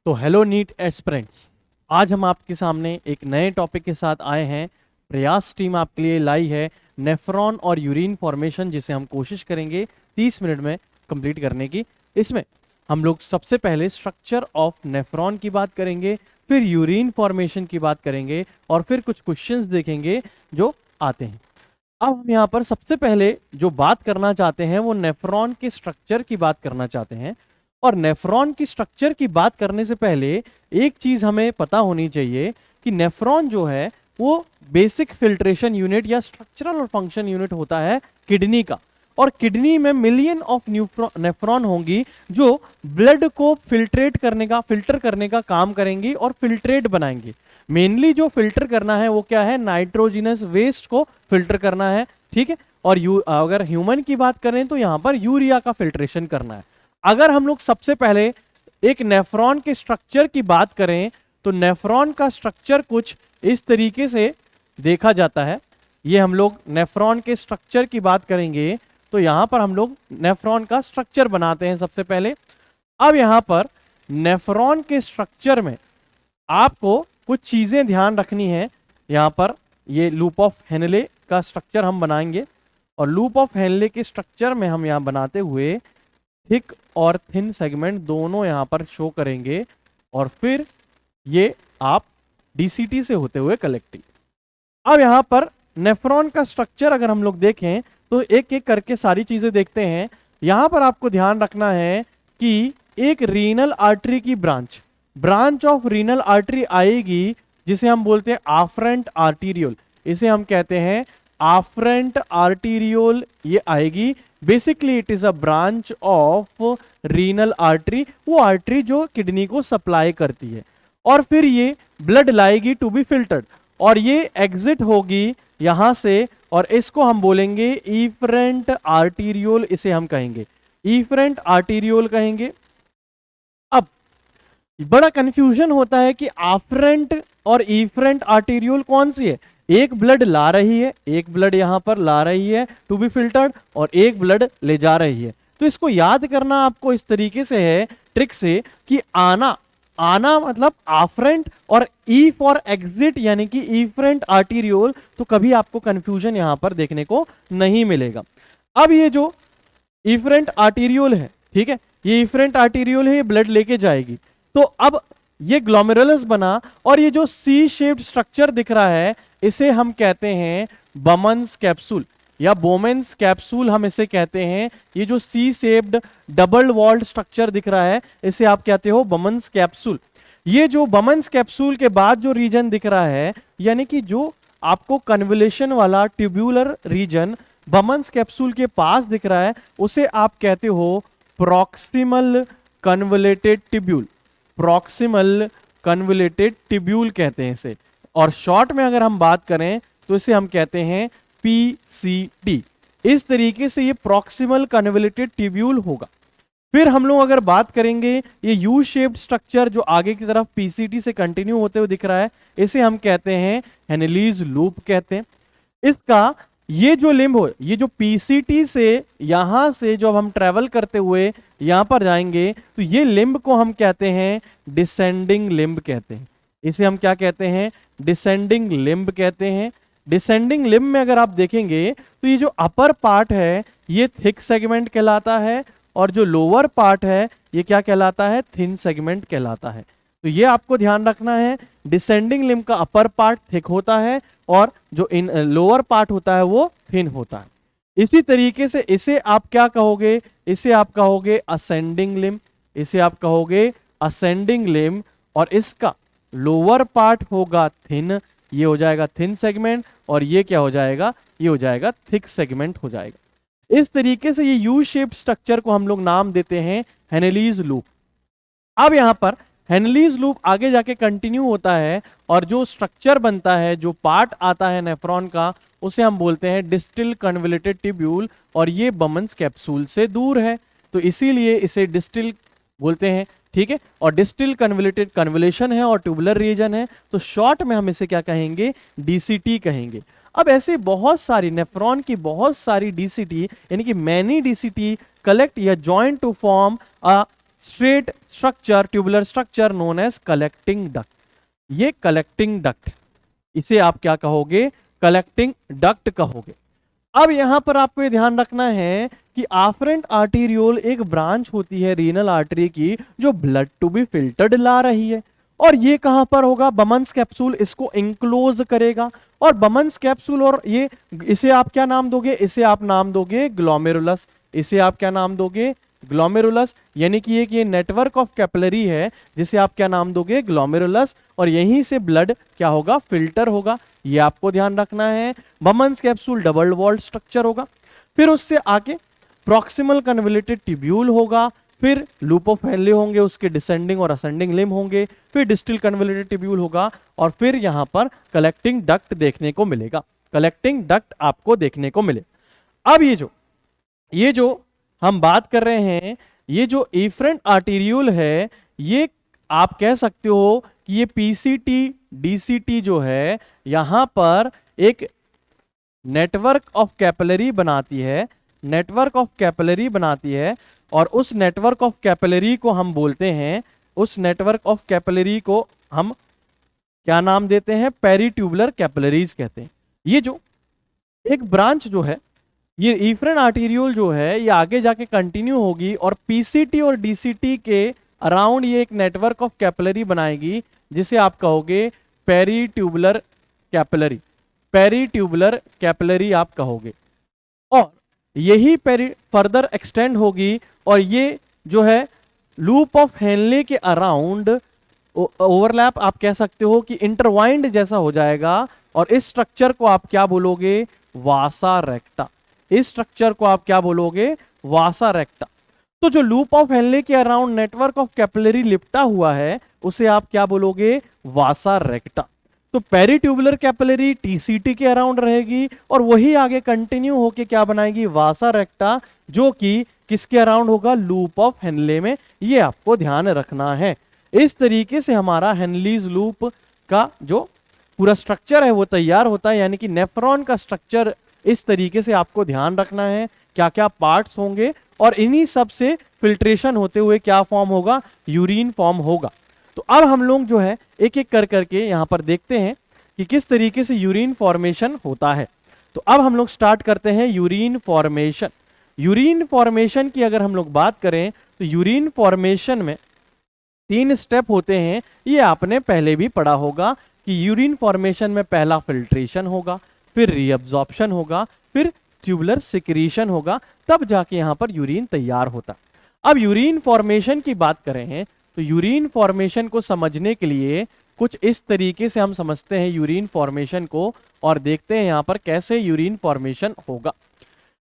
तो hello NEET aspirants, आज हम आपके सामने एक नए टॉपिक के साथ आए हैं। प्रयास टीम आपके लिए लाई है नेफ्रॉन और यूरिन फॉर्मेशन, जिसे हम कोशिश करेंगे 30 मिनट में कंप्लीट करने की। इसमें हम लोग सबसे पहले स्ट्रक्चर ऑफ नेफ्रॉन की बात करेंगे, फिर यूरिन फॉर्मेशन की बात करेंगे और फिर कुछ क्वेश्चंस देखेंगे जो आते हैं। अब हम यहाँ पर सबसे पहले जो बात करना चाहते हैं वो नेफ्रॉन के स्ट्रक्चर की बात करना चाहते हैं। और नेफ्रॉन की स्ट्रक्चर की बात करने से पहले एक चीज हमें पता होनी चाहिए कि नेफ्रॉन जो है वो बेसिक फिल्ट्रेशन यूनिट या स्ट्रक्चरल और फंक्शन यूनिट होता है किडनी का। और किडनी में मिलियन ऑफ नेफ्रॉन होंगी जो ब्लड को फिल्टर करने का काम करेंगी और फिल्ट्रेट बनाएंगी। मेनली जो फिल्टर करना है वो क्या है, नाइट्रोजिनस वेस्ट को फिल्टर करना है, ठीक है। और अगर ह्यूमन की बात करें तो यहां पर यूरिया का फिल्ट्रेशन करना है। अगर हम लोग सबसे पहले एक नेफ्रॉन के स्ट्रक्चर की बात करें तो नेफ्रॉन का स्ट्रक्चर कुछ इस तरीके से देखा जाता है। ये हम लोग नेफ्रॉन के स्ट्रक्चर की बात करेंगे तो यहां पर हम लोग नेफ्रॉन का स्ट्रक्चर बनाते हैं सबसे पहले। अब यहां पर नेफ्रॉन के स्ट्रक्चर में आपको कुछ चीजें ध्यान रखनी है। यहां पर ये लूप ऑफ हेनले का स्ट्रक्चर हम बनाएंगे और लूप ऑफ हेनले के स्ट्रक्चर में हम यहां बनाते हुए थिक और थिन सेगमेंट दोनों यहां पर शो करेंगे और फिर ये आप डीसीटी से होते हुए कलेक्टिंग। अब यहां पर नेफ्रॉन का स्ट्रक्चर अगर हम लोग देखें तो एक एक करके सारी चीजें देखते हैं। यहां पर आपको ध्यान रखना है कि एक रीनल आर्टरी की ब्रांच ऑफ रीनल आर्टरी आएगी जिसे हम बोलते हैं आफरेंट आर्टीरियोल। इसे हम कहते हैं आफरेंट आर्टीरियोल, ये आएगी। Basically it is a branch of renal artery, वो आर्टरी जो किडनी को सप्लाई करती है। और फिर ये ब्लड लाएगी टू बी फिल्टर्ड और ये एग्जिट होगी यहां से और इसको हम बोलेंगे इफरेंट आर्टीरियोल, इसे हम कहेंगे इफरेंट आर्टीरियोल कहेंगे। अब बड़ा कंफ्यूजन होता है कि आफरेंट और इफरेंट आर्टीरियोल कौन सी है। एक ब्लड ला रही है, एक ब्लड यहां पर ला रही है टू बी फिल्टर्ड और एक ब्लड ले जा रही है। तो इसको याद करना आपको इस तरीके से है, ट्रिक से, कि आना मतलब आफरेंट और ई फॉर एग्जिट यानी कि इफरेंट आर्टीरियोल। तो कभी आपको कंफ्यूजन यहां पर देखने को नहीं मिलेगा। अब ये जो इफरेंट आर्टीरियोल है, ठीक है, ये इफरेंट आर्टीरियोल है, ये ब्लड लेके जाएगी। तो अब ये ग्लोमेरुलस बना और ये जो सी शेप्ड स्ट्रक्चर दिख रहा है इसे हम कहते हैं बमन्स कैप्सूल या बोमेंस कैप्सूल, हम इसे कहते हैं। ये जो C shaped double walled structure दिख रहा है इसे आप कहते हो बमन्स कैप्सूल। ये जो बमन्स कैप्सूल के बाद जो रीजन दिख रहा है यानी कि जो आपको कन्वोल्यूशन वाला ट्यूब्यूलर रीजन बमन्स कैप्सूल के पास दिख रहा है उसे आप कहते हो proximal convoluted tubule. Proximal convoluted tubule कहते हैं इसे। और शॉर्ट में अगर हम बात करें तो इसे हम कहते हैं पीसीटी। इस तरीके से ये प्रॉक्सिमल कन्वोलेटेड ट्यूब्यूल होगा। फिर हम लोग अगर बात करेंगे ये यू शेप्ड स्ट्रक्चर जो आगे की तरफ पीसीटी से कंटिन्यू होते हुए दिख रहा है इसे हम कहते हैं हेनलीज लूप कहते हैं। इसका ये जो लिम्ब हो, ये जो पीसीटी से यहां से जब हम ट्रेवल करते हुए यहां पर जाएंगे तो ये लिम्ब को हम कहते हैं डिसेंडिंग लिम्ब कहते हैं। इसे हम क्या कहते हैं, डिसेंडिंग लिम्ब कहते हैं। डिसेंडिंग लिम्ब में अगर आप देखेंगे तो ये जो अपर पार्ट है ये थिक सेगमेंट कहलाता है और जो लोअर पार्ट है ये क्या कहलाता है, थिन सेगमेंट कहलाता है। तो ये आपको ध्यान रखना है, डिसेंडिंग लिम्ब का अपर पार्ट थिक होता है और जो इन लोअर पार्ट होता है वो थिन होता है। इसी तरीके से इसे आप क्या कहोगे, इसे आप कहोगे असेंडिंग लिम्ब, इसे आप कहोगे असेंडिंग लिम्ब। और इसका लोअर पार्ट होगा थिन, ये हो जाएगा थिन सेगमेंट और ये क्या हो जाएगा, ये हो जाएगा थिक सेगमेंट हो जाएगा। इस तरीके से ये यू शेप्ड स्ट्रक्चर को हम लोग नाम देते हैं हेनलीज लूप। अब यहां पर हेनलीज लूप आगे जाके कंटिन्यू होता है और जो स्ट्रक्चर बनता है, जो पार्ट आता है नेफ्रॉन का, उसे हम बोलते हैं डिस्टिल कन्वोलेटेड ट्यूब्यूल और ये बमन्स कैप्सूल से दूर है तो इसीलिए इसे डिस्टिल बोलते हैं, ठीक है। और डिस्टिल कन्वोलेटेड कन्वोल्यूशन है और ट्यूबुलर रीजन है तो शॉर्ट में हम इसे क्या कहेंगे, डीसीटी कहेंगे। अब ऐसे बहुत सारी नेफ्रॉन की बहुत सारी डीसीटी यानी कि मैनी डीसीटी कलेक्ट या join to form a straight structure, tubular structure known as collecting duct. ये कलेक्टिंग डक्ट, इसे आप क्या कहोगे? कलेक्टिंग डक्ट कहोगे। अब यहां पर आपको ये ध्यान रखना है कि आफरेंट आर्टीरियोल एक ब्रांच होती है रीनल आर्टरी की जो ब्लड टू बी फिल्टर्ड ला रही है। और ये कहां पर होगा? बमन्स कैप्सूल इसको इंक्लोज करेगा। और बमन्स कैप्सूल, और ये, इसे आप क्या नाम दोगे? इसे आप नाम दोगे ग्लोमेरुलस। इसे आप क्या नाम दोगे? ग्लोमेरुलस। यानी कि ये नेटवर्क ऑफ कैपिलरी है जिसे आप क्या नाम दोगे? ग्लोमेरुलस। और यहीं से ब्लड क्या होगा? फिल्टर होगा। ये आपको ध्यान रखना है। बमन्स कैप्सूल डबल वॉल्ड स्ट्रक्चर होगा। फिर उससे आगे प्रॉक्सिमल कन्वोल्यूटेड ट्यूब्यूल होगा, फिर लूप ऑफ हेनले होंगे, उसके डिसेंडिंग और असेंडिंग लिम्ब होंगे, फिर डिस्टल कन्वोल्यूटेड ट्यूब्यूल होगा, और फिर यहां पर कलेक्टिंग डक्ट देखने को मिलेगा। कलेक्टिंग डक्ट आपको देखने को मिले। अब ये जो हम बात कर रहे हैं, ये जो एफरेंट आर्टीरियोल है, ये आप कह सकते हो कि ये पीसीटी डीसीटी जो है यहां पर एक नेटवर्क ऑफ कैपिलरी बनाती है, नेटवर्क ऑफ कैपिलरी बनाती है। और उस नेटवर्क ऑफ कैपिलरी को हम बोलते हैं, उस नेटवर्क ऑफ कैपिलरी को हम क्या नाम देते हैं? पेरीट्यूबुलर कैपिलरीज कहते हैं। ये जो एक ब्रांच जो है, ये एफरेंट आर्टीरियोल जो है, ये आगे जाके कंटिन्यू होगी और पीसीटी और डीसीटी के अराउंड ये एक नेटवर्क ऑफ कैपिलरी बनाएगी जिसे आप कहोगे पेरीट्यूबुलर कैपिलरी। पेरीट्यूबुलर कैपिलरी आप कहोगे। और यही फर्दर एक्सटेंड होगी और ये जो है लूप ऑफ हेनले के अराउंड ओवरलैप, आप कह सकते हो कि इंटरवाइंड जैसा हो जाएगा। और इस स्ट्रक्चर को आप क्या बोलोगे? वासा रेक्टा। इस स्ट्रक्चर को आप क्या बोलोगे? वासा रेक्टा। तो जो लूप ऑफ हेनले के अराउंड नेटवर्क ऑफ कैपिलरी लिपटा हुआ है उसे आप क्या बोलोगे? वासा रेक्टा। तो पेरीट्यूबुलर कैपिलरी टीसीटी के अराउंड रहेगी और वही आगे कंटिन्यू होके क्या बनाएगी? वासा रेक्टा, जो कि किसके अराउंड होगा? लूप ऑफ हेनले में। ये आपको ध्यान रखना है। इस तरीके से हमारा हेनलीज लूप का जो पूरा स्ट्रक्चर है वो तैयार होता है। यानी कि नेफ्रॉन का स्ट्रक्चर इस तरीके से आपको ध्यान रखना है, क्या क्या पार्ट्स होंगे और इन्हीं सब से फिल्ट्रेशन होते हुए क्या फॉर्म होगा? यूरिन फॉर्म होगा। तो अब हम लोग जो है एक एक कर करके यहां पर देखते हैं कि किस तरीके से यूरिन फॉर्मेशन होता है। तो अब हम लोग स्टार्ट करते हैं यूरिन फॉर्मेशन। यूरिन फॉर्मेशन की अगर हम लोग बात करें तो यूरिन फॉर्मेशन में 3 स्टेप होते हैं। ये आपने पहले भी पढ़ा होगा कि यूरिन फॉर्मेशन में पहला फिल्ट्रेशन होगा, फिर रीअब्जॉर्प्शन होगा, फिर ट्यूबुलर सिक्रीशन होगा, तब जाके यहां पर यूरिन तैयार होता। अब यूरिन फॉर्मेशन की बात करें तो यूरिन फॉर्मेशन को समझने के लिए कुछ इस तरीके से हम समझते हैं यूरिन फॉर्मेशन को और देखते हैं यहां पर कैसे यूरिन फॉर्मेशन होगा।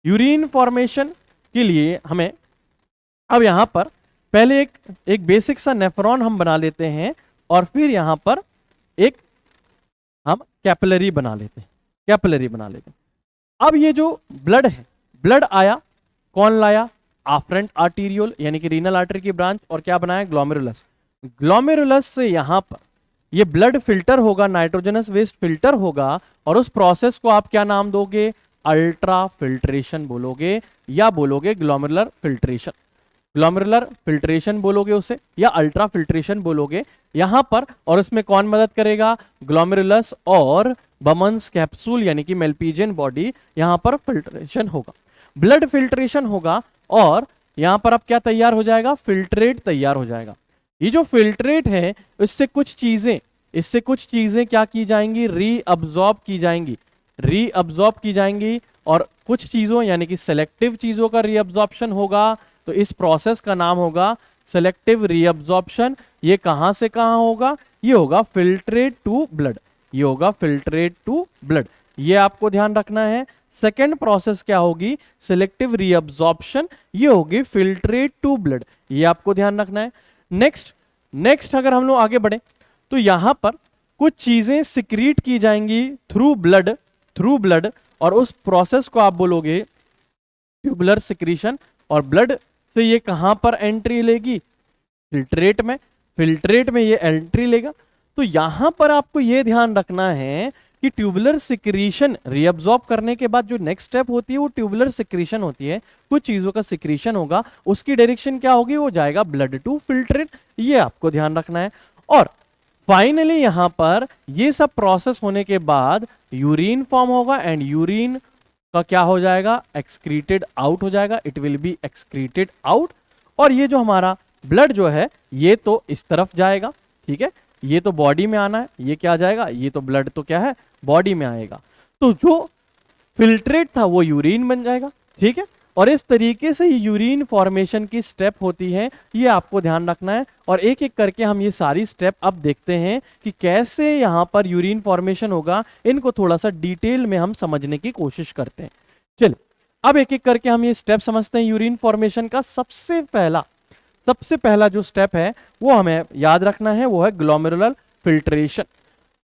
यूरिन फॉर्मेशन के लिए हमें अब यहां पर पहले एक बेसिक सा नेफ्रॉन हम बना लेते हैं और फिर यहां पर एक हम कैपिलरी बना लेते हैं, कैपिलरी बना लेते हैं। अब ये जो ब्लड है, ब्लड आया, कौन लाया? आफरेंट आर्टीरियोल यानी कि रीनल आर्टरी की ब्रांच, और क्या बनाया? ग्लोमेरुलस। ग्लोमेरुलस से यहां पर ये ब्लड फिल्टर होगा, नाइट्रोजनस वेस्ट फिल्टर होगा, और उस प्रोसेस को आप क्या नाम दोगे? अल्ट्रा फिल्ट्रेशन बोलोगे या बोलोगे ग्लोमेरुलर फिल्ट्रेशन। ग्लोमेरुलर फिल्ट्रेशन बोलोगे उसे या अल्ट्रा फिल्ट्रेशन बोलोगे यहां पर। और उसमें कौन मदद करेगा? ग्लोमेरुलस और बमन्स कैप्सूल यानी कि मेल्पीजियन बॉडी, यहां पर फिल्ट्रेशन होगा, ब्लड फिल्ट्रेशन होगा। और यहां पर अब क्या तैयार हो जाएगा? फिल्ट्रेट तैयार हो जाएगा। ये जो फिल्ट्रेट है इससे कुछ चीजें क्या की जाएंगी? रीअब्जॉर्ब की जाएंगी, रीअब्जॉर्ब की जाएंगी। और कुछ चीजों यानी कि सेलेक्टिव चीजों का रीअब्जॉर्प्शन होगा। तो इस प्रोसेस का नाम होगा सेलेक्टिव रीअब्जॉर्प्शन। ये कहां से कहां होगा? ये होगा फिल्ट्रेट टू ब्लड, ये होगा फिल्ट्रेट टू ब्लड। ये आपको ध्यान रखना है। सेकेंड प्रोसेस क्या होगी? सिलेक्टिव रीअब्जॉर्प्शन, ये होगी फिल्ट्रेट टू ब्लड, ये आपको ध्यान रखना है। नेक्स्ट अगर हम लोग आगे बढ़े तो यहां पर कुछ चीजें सिक्रीट की जाएंगी थ्रू ब्लड, और उस प्रोसेस को आप बोलोगे ट्यूबुलर सिक्रीशन। और ब्लड से ये कहां पर एंट्री लेगी? फिल्ट्रेट में ये एंट्री लेगा। तो यहां पर आपको ये ध्यान रखना है कि ट्यूबुलर सिक्रीशन रीअब्सॉर्ब करने के बाद जो नेक्स्ट स्टेप होती है वो ट्यूबुलर सिक्रीशन होती है, कुछ चीजों का सिक्रीशन होगा, उसकी डायरेक्शन क्या होगी, वो जाएगा ब्लड टू फिल्ट्रेट, ये आपको ध्यान रखना है। और फाइनली यहां पर ये सब प्रोसेस होने के बाद यूरिन फॉर्म होगा एंड यूरिन का क्या हो जाएगा, एक्सक्रीटेड आउट हो जाएगा, it will be excreted out. और ये जो हमारा ब्लड जो है ये तो इस तरफ जाएगा, ठीक है, ये तो बॉडी में आना है, ये क्या जाएगा, ये तो ब्लड तो क्या है बॉडी में आएगा, तो जो फिल्ट्रेट था वो यूरिन बन जाएगा, ठीक है। और इस तरीके से यूरिन फॉर्मेशन की स्टेप होती है, ये आपको ध्यान रखना है। और एक एक करके हम ये सारी स्टेप अब देखते हैं कि कैसे यहां पर यूरिन फॉर्मेशन होगा, इनको थोड़ा सा डिटेल में हम समझने की कोशिश करते हैं। चलिए अब एक एक करके हम ये स्टेप समझते हैं यूरिन फॉर्मेशन का। सबसे पहला जो स्टेप है वो हमें याद रखना है, वो है ग्लोमेरुलर फिल्ट्रेशन।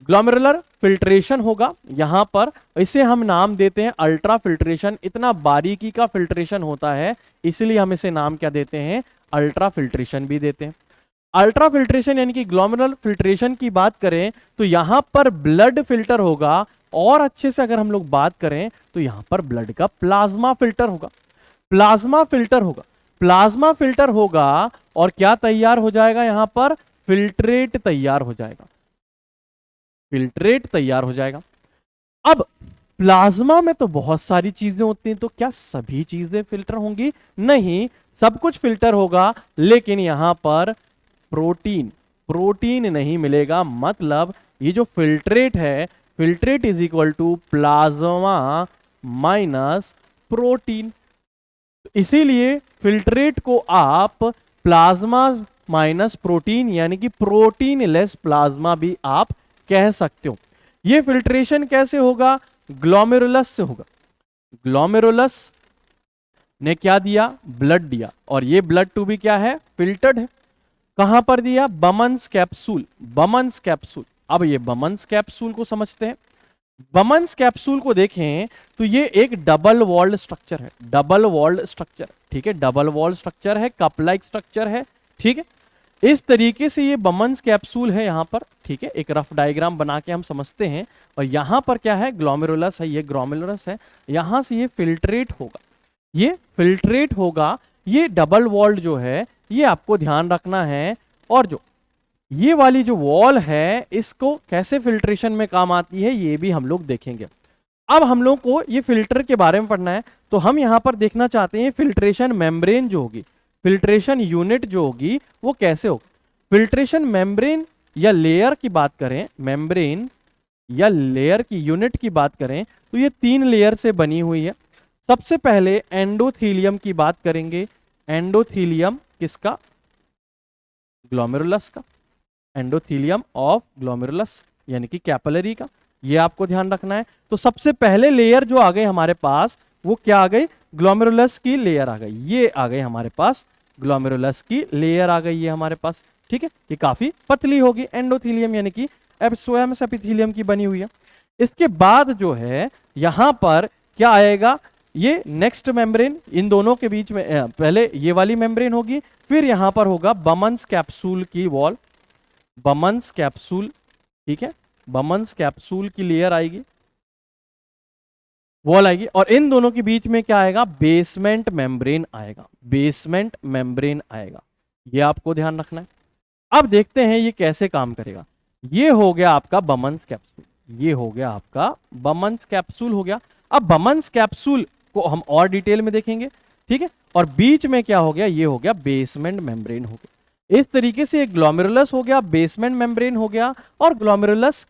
ग्लोमेरुलर फिल्ट्रेशन होगा यहां पर, इसे हम नाम देते हैं अल्ट्रा फिल्ट्रेशन। इतना बारीकी का फिल्ट्रेशन होता है इसलिए हम इसे नाम क्या देते हैं, अल्ट्रा फिल्ट्रेशन भी देते हैं। अल्ट्रा फिल्ट्रेशन यानी कि ग्लोमेरुलर फिल्ट्रेशन की बात करें तो यहां पर ब्लड फिल्टर होगा, और अच्छे से अगर हम लोग बात करें तो यहां पर ब्लड का प्लाज्मा फिल्टर होगा। प्लाज्मा फिल्टर होगा और क्या तैयार हो जाएगा, यहां पर फिल्ट्रेट तैयार हो जाएगा। अब प्लाज्मा में तो बहुत सारी चीजें होती हैं, तो क्या सभी चीजें फिल्टर होंगी, नहीं, सब कुछ फिल्टर होगा, लेकिन यहां पर प्रोटीन नहीं मिलेगा। मतलब ये जो फिल्ट्रेट है, filtrate is equal to plasma minus protein, इसीलिए फिल्ट्रेट को आप प्लाज्मा माइनस प्रोटीन यानी कि प्रोटीन लेस प्लाज्मा भी आप कह सकते हो। ये फिल्ट्रेशन कैसे होगा, ग्लोमेरुलस से होगा। ग्लोमेरुलस ने क्या दिया, ब्लड दिया, और ये ब्लड टू भी क्या है, फिल्टर्ड है। कहां पर दिया, बमन्स कैप्सूल। अब ये बमन्स कैप्सूल को समझते हैं। बमन्स कैप्सूल को देखें तो ये एक डबल वॉल्ड स्ट्रक्चर है, ठीक है, डबल वॉल्ड स्ट्रक्चर है, कप लाइक स्ट्रक्चर है, ठीक है। इस तरीके से ये बमन्स कैप्सूल है यहां पर, ठीक है, एक रफ डायग्राम बना के हम समझते हैं। और यहां पर क्या है, ग्लोमेरुलस है, ये ग्लोमेरुलस है, यहां से ये फिल्ट्रेट होगा, ये डबल वॉल्ड जो है ये आपको ध्यान रखना है। और जो ये वाली जो वॉल है इसको कैसे फिल्ट्रेशन में काम आती है ये भी हम लोग देखेंगे। अब हम लोग को ये फिल्टर के बारे में पढ़ना है, तो हम यहां पर देखना चाहते हैं फिल्ट्रेशन मेम्ब्रेन जो होगी, फिल्ट्रेशन यूनिट जो होगी वो कैसे होगी। फिल्ट्रेशन मेम्ब्रेन या लेयर की बात करें, मेम्ब्रेन या लेयर की यूनिट की बात करें तो ये 3 लेयर से बनी हुई है। सबसे पहले एंडोथीलियम की बात करेंगे। एंडोथीलियम किसका, ग्लोमेरुलस का, एंडोथीलियम ऑफ ग्लोमेरुलस यानी कि कैपिलरी का, ये आपको ध्यान रखना है। तो सबसे पहले लेयर जो आ गई हमारे पास वो क्या आ गई, ग्लोमेरुलस की लेयर आ गई, ये आ गई हमारे पास ग्लोमेरुलस की लेयर आ गई, ये हमारे पास, ठीक है। ये काफी पतली होगी, एंडोथीलियम यानी कि स्क्वैमस एपिथेलियम की बनी हुई है। इसके बाद जो है यहां पर क्या आएगा, ये नेक्स्ट मेम्ब्रेन, इन दोनों के बीच में पहले ये वाली मेम्ब्रेन होगी, फिर यहां पर होगा बमन्स कैप्सूल की वॉल, बमन्स कैप्सूल, ठीक है, बमन्स कैप्सूल की लेयर आएगी, वॉल आएगी, और इन दोनों के बीच में क्या आएगा, बेसमेंट मेम्ब्रेन आएगा, ये आपको ध्यान रखना है। अब देखते हैं ये कैसे काम करेगा। ये हो गया आपका बमन्स कैप्सूल, हो गया। अब बमन्स कैप्सूल को हम और डिटेल में देखेंगे, ठीक है। और बीच में क्या हो गया, ये हो गया बेसमेंट मेम्ब्रेन हो गया। इस तरीके से ग्लोमेरुलस हो गया, बेसमेंट मेम्ब्रेन हो गया, और ग्लोमेरुलस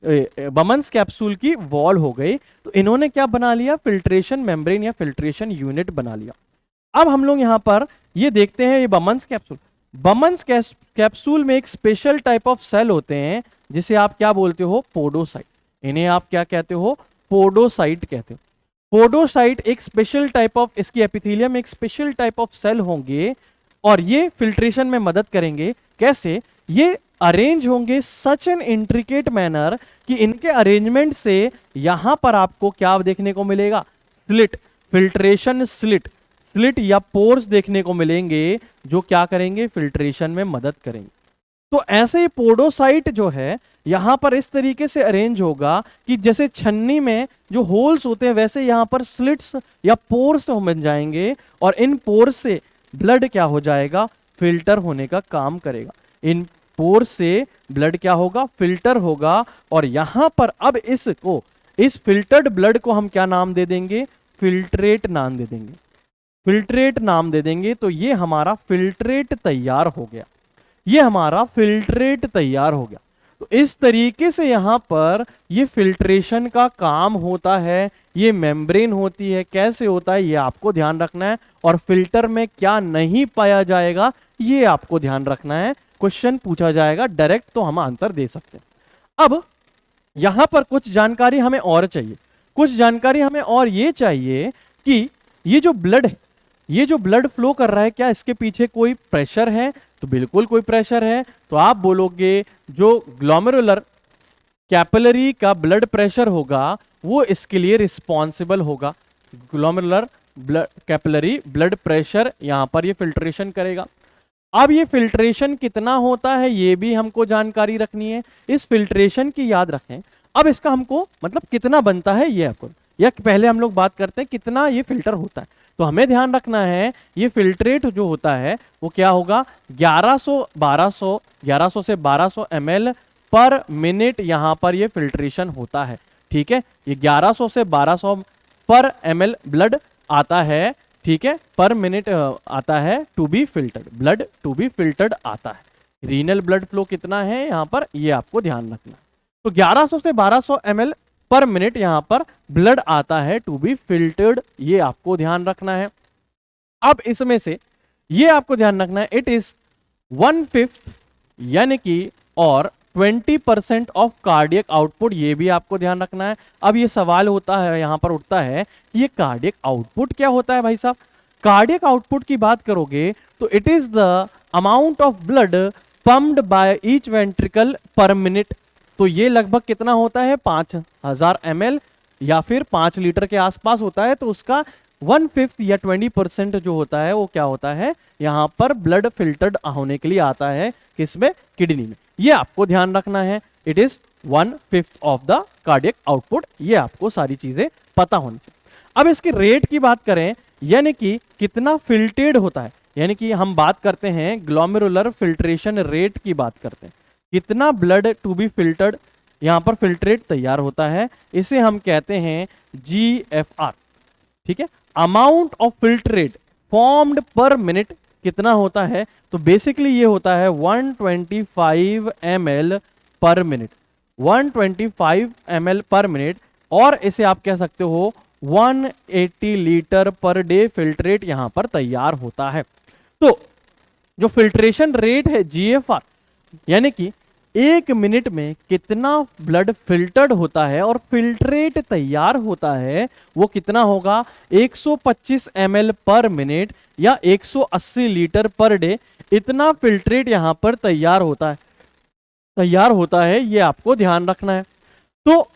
बमन्स कैप्सूल की वॉल हो गई। तो इन्होंने क्या बना लिया, फिल्ट्रेशन मेम्ब्रेन या फिल्ट्रेशन यूनिट बना लिया। अब हम लोग यहां पर ये देखते हैं, ये बमन्स कैप्सूल में एक स्पेशल टाइप ऑफ सेल होते हैं जिसे आप क्या बोलते हो, पोडोसाइट। इन्हें आप क्या कहते हो, पोडोसाइट कहते हो। पोडोसाइट एक स्पेशल टाइप ऑफ, इसकी एपिथेलियम में एक स्पेशल टाइप ऑफ सेल होंगे और ये फिल्ट्रेशन में मदद करेंगे। कैसे, ये अरेंज होंगे सच एन इंट्रिकेट मैनर कि इनके अरेंजमेंट से यहां पर आपको क्या देखने को मिलेगा, स्लिट, फिल्ट्रेशन स्लिट या पोर्स देखने को मिलेंगे जो क्या करेंगे, फिल्ट्रेशन में मदद करेंगे। तो ऐसे ही पोडोसाइट जो है यहां पर इस तरीके से अरेंज होगा कि जैसे छन्नी में जो होल्स होते हैं वैसे यहां पर स्लिट्स या पोर्स बन जाएंगे, और इन पोर्स से ब्लड क्या हो जाएगा, फिल्टर होने का काम करेगा। इन पोर्स से ब्लड क्या होगा, फिल्टर होगा। और यहां पर अब इसको, इस फिल्टर्ड ब्लड को हम क्या नाम दे देंगे, फिल्ट्रेट नाम दे देंगे। फिल्ट्रेट नाम दे देंगे तो ये हमारा फिल्ट्रेट तैयार हो गया, ये हमारा फिल्ट्रेट तैयार हो गया। तो इस तरीके से यहां पर ये फिल्ट्रेशन का काम होता है, ये मेम्ब्रेन होती है। कैसे होता है ये आपको ध्यान रखना है, और फिल्टर में क्या नहीं पाया जाएगा ये आपको ध्यान रखना है। क्वेश्चन पूछा जाएगा डायरेक्ट तो हम आंसर दे सकते हैं। अब यहां पर कुछ जानकारी हमें और चाहिए, कुछ जानकारी हमें और ये चाहिए कि ये जो ब्लड है, ये जो ब्लड फ्लो कर रहा है, क्या इसके पीछे कोई प्रेशर है? तो बिल्कुल कोई प्रेशर है। तो आप बोलोगे जो ग्लोमेरुलर कैपिलरी का ब्लड प्रेशर होगा वो इसके लिए रिस्पॉन्सिबल होगा। ग्लोमेरुलर कैपिलरी ब्लड प्रेशर यहां पर ये फिल्ट्रेशन करेगा। अब ये फिल्ट्रेशन कितना होता है ये भी हमको जानकारी रखनी है, इस फिल्ट्रेशन की याद रखें। अब इसका हमको मतलब कितना बनता है ये आपको, या पहले हम लोग बात करते हैं कितना ये फिल्टर होता है। तो हमें ध्यान रखना है ये फिल्ट्रेट जो होता है वो क्या होगा, 1100 से 1200 ml पर मिनट यहां पर ये फिल्ट्रेशन होता है। ठीक है, ये 1100 से 1200 पर ml ब्लड आता है, ठीक है, पर मिनट आता है to be filtered, blood to be filtered आता है। रीनल ब्लड फ्लो कितना है यहां पर ये आपको ध्यान रखना है। तो 1100 से 1200 ml पर मिनट यहां पर ब्लड आता है टू बी फिल्टर्ड, ये आपको ध्यान रखना है। अब इसमें से ये आपको ध्यान रखना है इट इज 1/5 यानी कि और 20% ऑफ कार्डियक आउटपुट, ये भी आपको ध्यान रखना है। अब ये सवाल होता है यहां पर उठता है कि ये कार्डियक आउटपुट क्या होता है भाई साहब। कार्डियक आउटपुट की बात करोगे तो it is the amount of blood pumped by each ventricle पर मिनट। तो ये लगभग कितना होता है, 5000 ml या फिर 5 लीटर के आसपास होता है। तो उसका 1/5 या 20% जो होता है वो क्या होता है, यहां पर ब्लड फिल्टर्ड होने के लिए आता है, किसमें, किडनी में। ये आपको ध्यान रखना है, it is 1/5 of the cardiac output, ये आपको सारी चीजें पता होनी चाहिए। अब इसकी रेट की बात करें, यानी कि कितना फिल्टर्ड होता है, यानी कि हम बात करते हैं ग्लोमेरुलर फिल्ट्रेशन रेट की बात करते हैं, कितना ब्लड टू बी फिल्टर्ड यहां पर फिल्ट्रेट तैयार होता है, इसे हम कहते हैं GFR। ठीक है, अमाउंट ऑफ फिल्ट्रेट फॉर्म्ड पर मिनट कितना होता है, तो बेसिकली ये होता है 125 ml पर मिनट, 125 ml पर मिनट, और इसे आप कह सकते हो 180 लीटर पर डे फिल्ट्रेट यहां पर तैयार होता है। तो जो फिल्ट्रेशन रेट है GFR, यानी कि 1 मिनट में कितना ब्लड फिल्टर्ड होता है और फिल्ट्रेट तैयार होता है, वो कितना होगा, 125 ml पर मिनट या 180 लीटर पर डे। इतना फिल्ट्रेट यहां पर तैयार होता है, ये आपको ध्यान रखना है। तो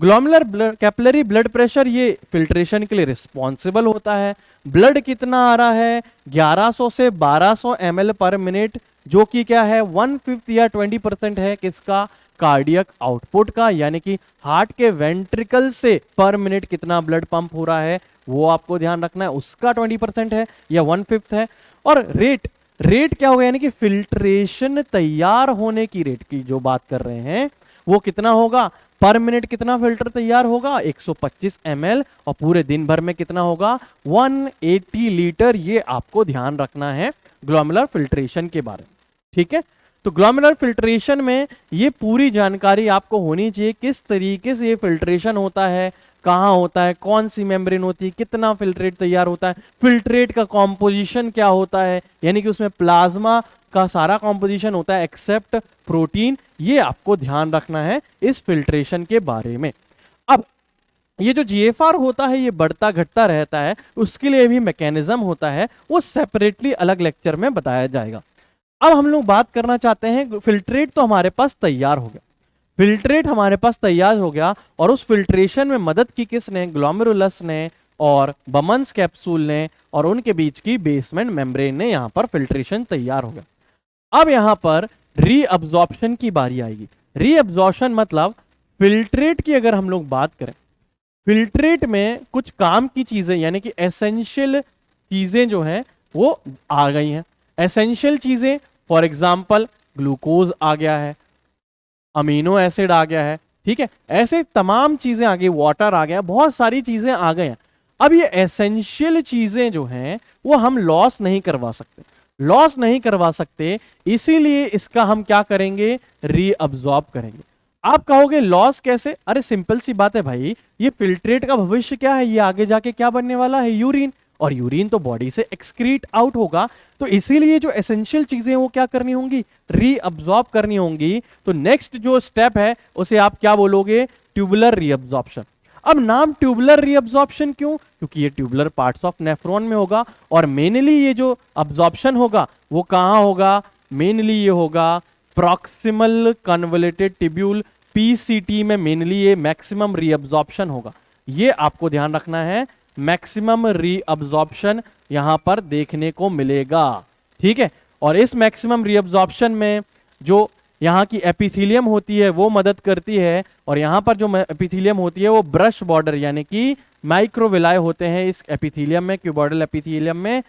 ग्लोमेरुलर कैपिलरी ब्लड प्रेशर ये फिल्ट्रेशन के लिए रिस्पॉन्सिबल होता है। ब्लड कितना आ रहा है, 1100 से 1200 ml पर मिनट, जो कि क्या है 1/5 या 20% है किसका, कार्डियक आउटपुट का, यानी कि हार्ट के वेंट्रिकल से पर मिनट कितना ब्लड पंप हो रहा है वो आपको ध्यान रखना है, उसका 20% है या 1/5 है। और रेट क्या होगा, यानी कि फिल्ट्रेशन तैयार होने की रेट की जो बात कर रहे हैं वो कितना होगा, पर मिनट कितना फिल्टर तैयार होगा, 125 ml, और पूरे दिन भर में कितना होगा, 180 लीटर। ये आपको ध्यान रखना है ग्लोमेरुलर फिल्ट्रेशन के बारे में। ठीक है, तो ग्लोमेरुलर फिल्ट्रेशन में ये पूरी जानकारी आपको होनी चाहिए, किस तरीके से ये फिल्ट्रेशन होता है, कहाँ होता है, कौन सी मेम्ब्रेन होती है, कितना फिल्ट्रेट तैयार होता है, फिल्ट्रेट का कॉम्पोजिशन क्या होता है, यानी कि उसमें प्लाज्मा का सारा कॉम्पोजिशन होता है एक्सेप्ट प्रोटीन। ये आपको ध्यान रखना है इस फिल्ट्रेशन के बारे में। अब ये जो GFR होता है ये बढ़ता घटता रहता है, उसके लिए भी मैकेनिज्म होता है, वो सेपरेटली अलग लेक्चर में बताया जाएगा। अब हम लोग बात करना चाहते हैं, फिल्ट्रेट तो हमारे पास तैयार हो गया, फिल्ट्रेट हमारे पास तैयार हो गया, और उस फिल्ट्रेशन में मदद की किसने, ग्लोमेरुलस ने और बमन्स कैप्सूल ने, और उनके बीच की बेसमेंट मेम्ब्रेन ने, यहां पर फिल्ट्रेशन तैयार हो गया। अब यहां पर रीअब्जॉर्प्शन की बारी आएगी। रीअब्जॉर्प्शन मतलब फिल्ट्रेट की अगर हम लोग बात करें, फिल्ट्रेट में कुछ काम की चीजें यानी कि एसेंशियल चीजें जो हैं वो आ गई हैं। एसेंशियल चीजें फॉर एग्जांपल ग्लूकोज आ गया है, अमीनो एसिड आ गया है, ठीक है, ऐसे तमाम चीजें आ गई, वाटर आ गया, बहुत सारी चीजें आ गई हैं। अब ये एसेंशियल चीजें जो हैं वो हम लॉस नहीं करवा सकते, लॉस नहीं करवा सकते, इसीलिए इसका हम क्या करेंगे, रीअब्जॉर्ब करेंगे। आप कहोगे लॉस कैसे? अरे सिंपल सी बात है भाई, ये फिल्ट्रेट का भविष्य क्या है, ये आगे जाके क्या बनने वाला है, यूरिन, और यूरिन तो बॉडी से एक्सक्रीट आउट होगा, तो इसीलिए जो एसेंशियल चीजें वो क्या करनी होंगी, रीअब्जॉर्ब करनी होंगी। तो नेक्स्ट जो स्टेप है उसे आप क्या बोलोगे, ट्यूबुलर रीअब्जॉर्प्शन। अब नाम ट्यूबुलर रीअब्जॉर्प्शन क्यों? क्योंकि ये ट्यूबुलर पार्ट्स ऑफ नेफ्रॉन में होगा, और मेनली ये जो अब्जॉर्प्शन होगा वो कहां होगा, मेनली ये होगा प्रॉक्सिमल कन्वोल्यूटेड ट्यूब्यूल, पीसीटी में मेनली ये मैक्सिमम रीअब्जॉर्प्शन होगा। ये आपको ध्यान रखना है, मैक्सिमम रीअब्जॉर्प्शन यहां पर देखने को मिलेगा, ठीक है। और इस मैक्सिमम रीअब्जॉर्प्शन में जो यहाँ की एपिथेलियम होती है वो मदद करती है, और यहाँ पर जो एपिथेलियम होती है वो ब्रश बॉर्डर यानी कि माइक्रोविलाय होते हैं इस एपिथेलियम में, क्यूबॉइडल एपिथेलियम में,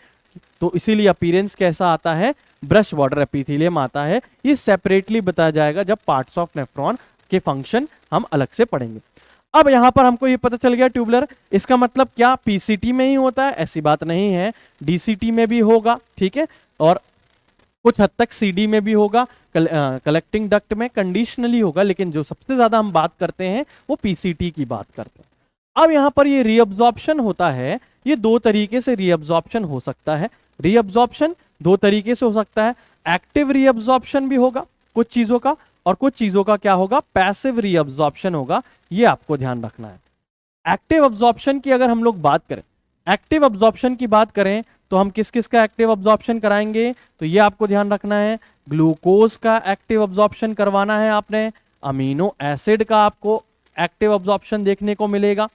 तो इसीलिए अपीयरेंस कैसा आता है, ब्रश बॉर्डर एपिथेलियम आता है। ये सेपरेटली बताया जाएगा जब पार्ट्स ऑफ नेफ्रॉन के फंक्शन हम अलग से पढ़ेंगे। अब यहां पर हमको ये पता चल गया ट्यूबुलर, इसका मतलब क्या पीसीटी में ही होता है? ऐसी बात नहीं है, डीसीटी में भी होगा, ठीक है, और कुछ हद तक सीडी में भी होगा, कलेक्टिंग डक्ट में कंडीशनली होगा, लेकिन जो सबसे ज्यादा हम बात करते हैं वो पीसीटी की बात करते हैं। अब यहां पर ये रीअब्जॉर्प्शन होता है, ये दो तरीके से रीअब्जॉर्प्शन हो सकता है। रीअब्जॉर्प्शन दो तरीके से हो सकता है, एक्टिव रीअब्जॉर्प्शन भी होगा कुछ चीजों का, और कुछ चीजों का क्या होगा, पैसिव रीअब्जॉर्प्शन होगा, ये आपको ध्यान रखना है। एक्टिव अब्जॉर्प्शन की अगर हम लोग बात करें, एक्टिव अब्जॉर्प्शन की बात करें तो हम किस किस का एक्टिव अब्जॉर्प्शन कराएंगे, तो ये आपको ध्यान रखना है, ग्लूकोज का एक्टिव अब्जॉर्प्शन करवाना है आपने, अमीनो एसिड का आपको एक्टिव अब्जॉर्प्शन देखने को मिलेगा,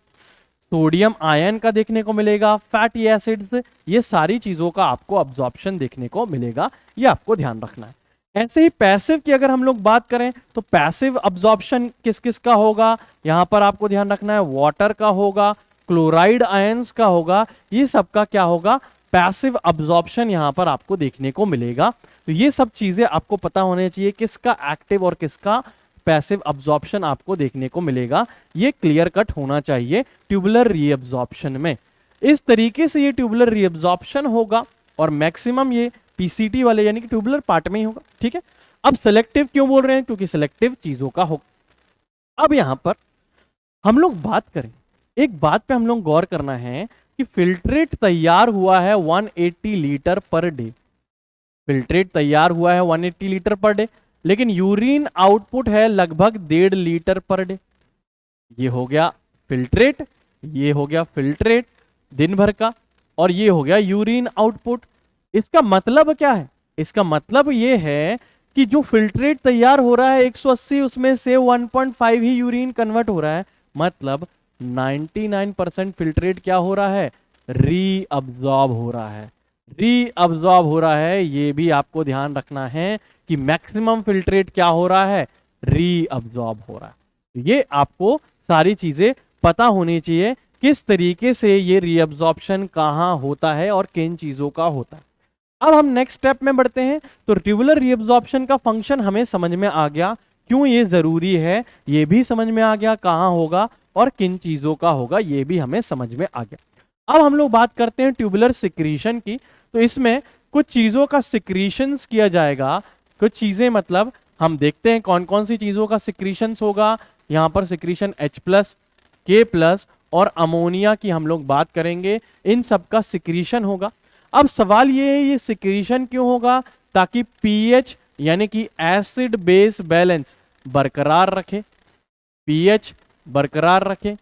सोडियम आयन का देखने को मिलेगा, फैटी एसिड्स, ये सारी चीजों का आपको अब्जॉर्प्शन देखने को मिलेगा, ये आपको ध्यान रखना है। ऐसे ही पैसिव की अगर हम लोग बात करें तो पैसिव अब्जॉर्प्शन किस किस का होगा, यहां पर आपको ध्यान रखना है, वाटर का होगा, क्लोराइड आयंस का होगा, ये सब का क्या होगा, पैसिव अब्जॉर्प्शन यहां पर आपको देखने को मिलेगा। तो ये सब चीजें आपको पता होने चाहिए, किसका एक्टिव और किसका पैसिव अब्जॉर्प्शन आपको देखने को मिलेगा, ये क्लियर कट होना चाहिए ट्यूबुलर रीअब्जॉर्प्शन में। इस तरीके से ये ट्यूबुलर रीअब्जॉर्प्शन होगा, और मैक्सिमम ये पीसीटी वाले यानी कि ट्यूबुलर पार्ट में ही होगा, ठीक है। अब सेलेक्टिव क्यों बोल रहे हैं, क्योंकि सेलेक्टिव चीजों का होगा। अब यहां पर हम लोग बात करें, एक बात पे हम लोग गौर करना है कि फिल्ट्रेट तैयार हुआ है 180 लीटर पर डे, फिल्ट्रेट तैयार हुआ है 180 लीटर पर डे, लेकिन यूरिन आउटपुट है लगभग 1.5 लीटर पर डे। ये हो गया फिल्ट्रेट, ये हो गया फिल्ट्रेट दिन भर का, और ये हो गया यूरिन आउटपुट। इसका मतलब क्या है, इसका मतलब ये है कि जो फिल्ट्रेट तैयार हो रहा है 180, उसमें से 1.5 ही यूरिन कन्वर्ट हो रहा है, मतलब 99% फिल्ट्रेट क्या हो रहा है, रीअब्जॉर्ब हो रहा है, रीअब्जॉर्ब हो रहा है। ये भी आपको ध्यान रखना है कि मैक्सिमम फिल्ट्रेट क्या हो रहा है, रीअब्जॉर्ब हो रहा है। ये आपको सारी चीजें पता होनी चाहिए, किस तरीके से ये रीअब्जॉर्प्शन कहां होता है और किन चीजों का होता है। अब हम नेक्स्ट स्टेप में बढ़ते हैं, तो ट्यूबुलर रीअब्जॉर्प्शन का फंक्शन हमें समझ में आ गया, क्यों ये जरूरी है ये भी समझ में आ गया, कहां होगा और किन चीजों का होगा ये भी हमें समझ में आ गया। अब हम लोग बात करते हैं ट्यूबुलर सिक्रीशन की, तो इसमें कुछ चीजों का सिक्रीशंस किया जाएगा, कुछ चीजें मतलब हम देखते हैं कौन कौन सी चीजों का सिक्रीशंस होगा। यहां पर सिक्रीशन H+, K+ और अमोनिया की हम लोग बात करेंगे, इन सब का सिक्रीशन होगा। अब सवाल ये है, ये सिक्रीशन क्यों होगा, ताकि पीएच यानी कि एसिड बेस बैलेंस बरकरार रखे, पीएच बरकरार रखे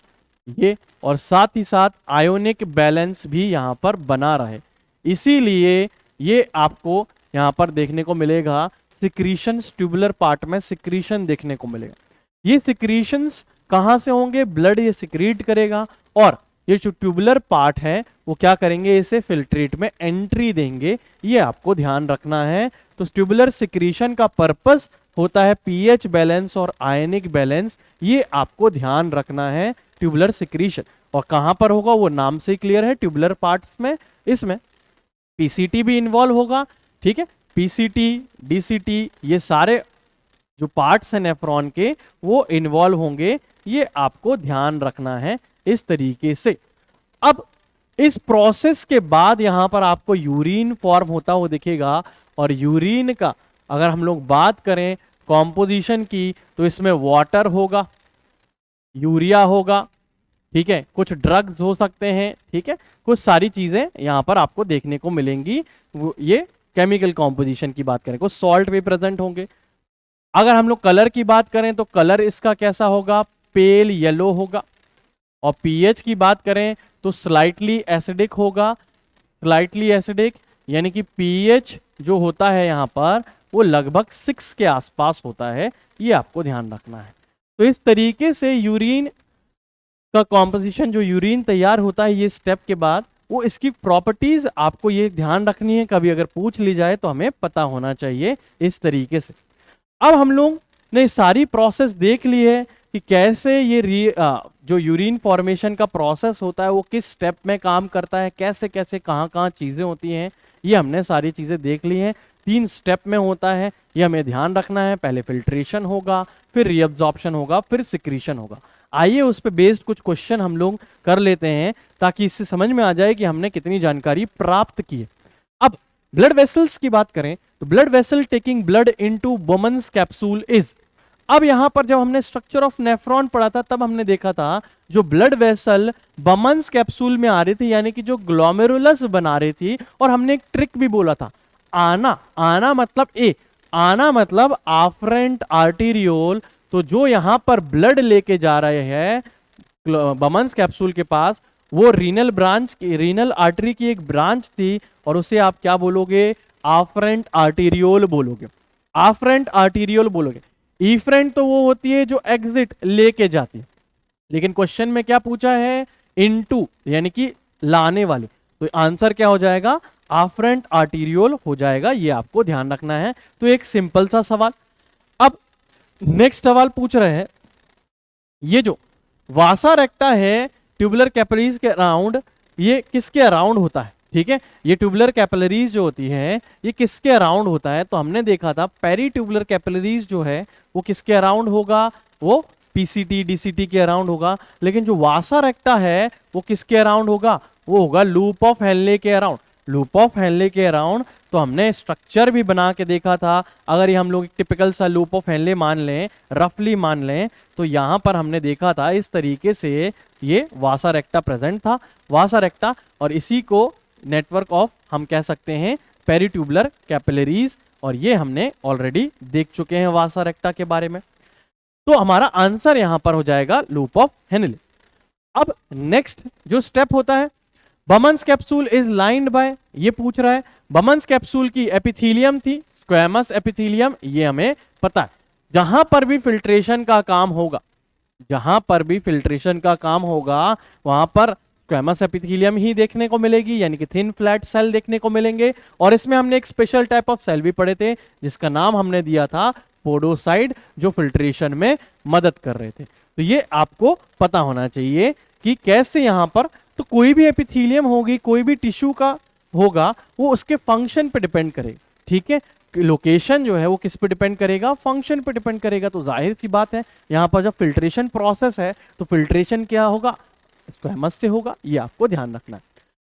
ये, और साथ ही साथ आयोनिक बैलेंस भी यहां पर बना रहे, इसीलिए ये आपको यहां पर देखने को मिलेगा सिक्रीशन, ट्यूबुलर पार्ट में सिक्रीशन देखने को मिलेगा। ये सिक्रीशंस कहां से होंगे, ब्लड ये सिक्रीट करेगा, और ये जो ट्यूबुलर पार्ट है वो क्या करेंगे, इसे फिल्ट्रेट में एंट्री देंगे, ये आपको ध्यान रखना है। तो ट्यूबुलर सिक्रीशन का पर्पस होता है पीएच बैलेंस और आयनिक बैलेंस, ये आपको ध्यान रखना है ट्यूबुलर सिक्रीशन। और कहां पर होगा वो नाम से क्लियर है, ट्यूबुलर पार्ट्स में। इसमें पीसीटी भी इन्वॉल्व होगा, ठीक है, पीसीटी, डीसीटी, ये सारे जो पार्ट्स हैं नेफ्रॉन के वो इन्वॉल्व होंगे, ये आपको ध्यान रखना है इस तरीके से। अब इस प्रोसेस के बाद यहां पर आपको यूरिन फॉर्म होता हुआ दिखेगा, और यूरिन का अगर हम लोग बात करें कॉम्पोजिशन की, तो इसमें वाटर होगा, यूरिया होगा, ठीक है, कुछ ड्रग्स हो सकते हैं, ठीक है, कुछ सारी चीजें यहां पर आपको देखने को मिलेंगी। ये केमिकल कॉम्पोजिशन की बात करें, कुछ सॉल्ट भी प्रेजेंट होंगे। अगर हम लोग कलर की बात करें तो कलर इसका कैसा होगा, पेल येलो होगा। और पीएच की बात करें तो स्लाइटली एसिडिक होगा, स्लाइटली एसिडिक, यानी कि पीएच जो होता है यहाँ पर वो लगभग 6 के आसपास होता है, ये आपको ध्यान रखना है। तो इस तरीके से यूरिन का कॉम्पोजिशन, जो यूरिन तैयार होता है ये स्टेप के बाद, वो इसकी प्रॉपर्टीज आपको ये ध्यान रखनी है, कभी अगर पूछ ली जाए तो हमें पता होना चाहिए इस तरीके से। अब हम लोग ने सारी प्रोसेस देख ली है कि कैसे ये जो यूरिन फॉर्मेशन का प्रोसेस होता है वो किस स्टेप में काम करता है, कैसे कैसे कहाँ कहाँ चीज़ें होती हैं, ये हमने सारी चीज़ें देख ली हैं। 3 स्टेप में होता है, ये हमें ध्यान रखना है। पहले फिल्ट्रेशन होगा, फिर रीअब्जॉर्प्शन होगा, फिर सिक्रीशन होगा। आइए उस पे बेस्ड कुछ क्वेश्चन हम लोग कर लेते हैं, ताकि इससे समझ में आ जाए कि हमने कितनी जानकारी प्राप्त की है। अब ब्लड वेसल्स की बात करें तो blood vessel taking blood into Bowman's capsule is. अब यहां पर जब हमने स्ट्रक्चर ऑफ नेफ्रॉन पढ़ा था तब हमने देखा था जो ब्लड वेसल बमन्स कैप्सूल में आ रही थी, यानी कि जो ग्लोमेरुलस बना रही थी, और हमने एक ट्रिक भी बोला था, आना, आना मतलब ए, आना मतलब आफरेंट आर्टीरियोल। तो जो यहां पर ब्लड लेके जा रहे हैं बमन्स कैप्सूल के पास, वो रीनल ब्रांच की, रीनल आर्टरी की एक ब्रांच थी, और उसे आप क्या बोलोगे, आफरेंट आर्टीरियोल बोलोगे, आफरेंट आर्टीरियोल बोलोगे। ईफ्रेंट तो वो होती है जो एग्जिट लेके जाती है, लेकिन क्वेश्चन में क्या पूछा है, इनटू, यानी कि लाने वाली, तो आंसर क्या हो जाएगा, आफरेंट आर्टीरियोल हो जाएगा, ये आपको ध्यान रखना है। तो एक सिंपल सा सवाल। अब नेक्स्ट सवाल पूछ रहे हैं, ये जो वासा रेक्टा है ट्यूबुलर कैपिलरीज के अराउंड, ये किसके अराउंड होता है, ठीक है, ये ट्यूबुलर कैपिलरीज जो होती है ये किसके अराउंड होता है। तो हमने देखा था पेरी ट्यूबुलर कैपिलरीज जो है वो किसके अराउंड होगा, वो पीसीटी डीसीटी के अराउंड होगा। लेकिन जो वासा रेक्टा है वो किसके अराउंड होगा, वो होगा लूप ऑफ हेनले के अराउंड, लूप ऑफ हेनले के अराउंड। तो हमने स्ट्रक्चर भी बना के देखा था, अगर ये हम लोग एक टिपिकल सा लूप ऑफ हेनले मान लें, रफली मान लें, तो यहां पर हमने देखा था इस तरीके से ये वासा रेक्टा प्रेजेंट था, वासा रेक्टा, और इसी को नेटवर्क ऑफ हम कह सकते हैं पेरीट्यूबुलर कैपिलरीज, और ये हमने ऑलरेडी देख चुके हैं वासा रेक्टा के बारे में। तो हमारा आंसर यहां पर हो जाएगा लूप ऑफ हेनले। अब नेक्स्ट जो स्टेप होता है, बमन्स कैप्सूल इज लाइंड बाय, ये पूछ रहा है बमन्स कैप्सूल की एपिथेलियम थी, स्क्वैमस एपिथेलियम, ये हमें पता है। जहां पर भी फिल्ट्रेशन का काम होगा, जहां पर भी फिल्ट्रेशन का काम होगा वहां पर स्क्वैमस एपिथेलियम ही देखने को मिलेगी, यानी कि थिन फ्लैट सेल देखने को मिलेंगे। और इसमें हमने एक स्पेशल टाइप ऑफ सेल भी पढ़े थे जिसका नाम हमने दिया था पोडोसाइड, जो फिल्ट्रेशन में मदद कर रहे थे। तो ये आपको पता होना चाहिए कि कैसे यहां पर, तो कोई भी एपिथेलियम होगी, कोई भी टिश्यू का होगा, वो उसके फंक्शन पे डिपेंड करेगा, ठीक है, लोकेशन जो है वो किस पे डिपेंड करेगा, फंक्शन पे डिपेंड करेगा। तो जाहिर सी बात है यहां पर जब फिल्ट्रेशन प्रोसेस है तो फिल्ट्रेशन क्या होगा, स्क्वैमस से होगा, ये आपको ध्यान रखना है।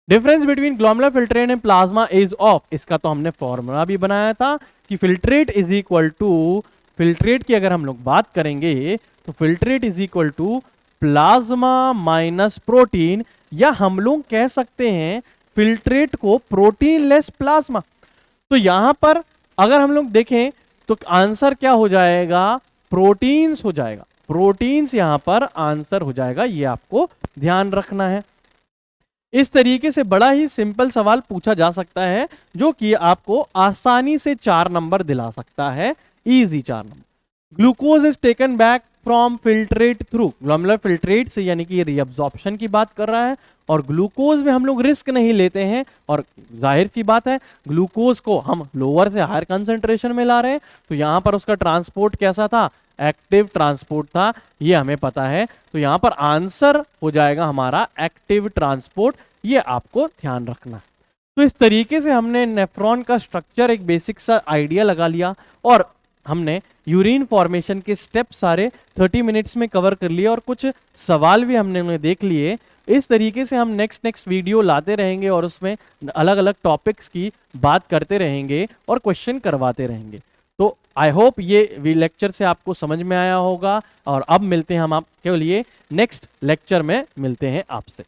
Difference between glomerular filtrate and plasma is of, इसका तो हमने फॉर्मूला भी बनाया था कि filtrate is equal to, filtrate की अगर हम लोग बात करेंगे तो filtrate is equal to plasma minus protein, या हम लोग कह सकते हैं फिल्ट्रेट को प्रोटीन लेस प्लाज्मा। तो यहां पर अगर हम लोग देखें तो आंसर क्या हो जाएगा, प्रोटीन्स हो जाएगा, प्रोटीन्स यहां पर आंसर हो जाएगा, ये आपको ध्यान रखना है। इस तरीके से बड़ा ही सिंपल सवाल पूछा जा सकता है जो कि आपको आसानी से 4 नंबर दिला सकता है, easy 4 number. Glucose is taken back from filtrate through, glomerular filtrate से, यानी कि रीअब्जॉर्प्शन की बात कर रहा है। और ग्लूकोज में हम लोग रिस्क नहीं लेते हैं, और जाहिर सी बात है ग्लूकोज को हम लोअर से हायर कंसंट्रेशन में ला रहे हैं, तो यहां पर उसका ट्रांसपोर्ट कैसा था, एक्टिव ट्रांसपोर्ट था, ये हमें पता है। तो यहां पर आंसर हो जाएगा हमारा एक्टिव ट्रांसपोर्ट, ये आपको ध्यान रखना। तो इस तरीके से हमने नेफ्रॉन का स्ट्रक्चर एक बेसिक सा आइडिया लगा लिया, और हमने यूरिन फॉर्मेशन के स्टेप सारे 30 मिनट्स में कवर कर लिए, और कुछ सवाल भी हमने देख लिए। इस तरीके से हम नेक्स्ट वीडियो लाते रहेंगे और उसमें अलग अलग टॉपिक्स की बात करते रहेंगे और क्वेश्चन करवाते रहेंगे। तो आई होप ये लेक्चर से आपको समझ में आया होगा, और अब मिलते हैं हम आपके लिए नेक्स्ट लेक्चर में, मिलते हैं आपसे।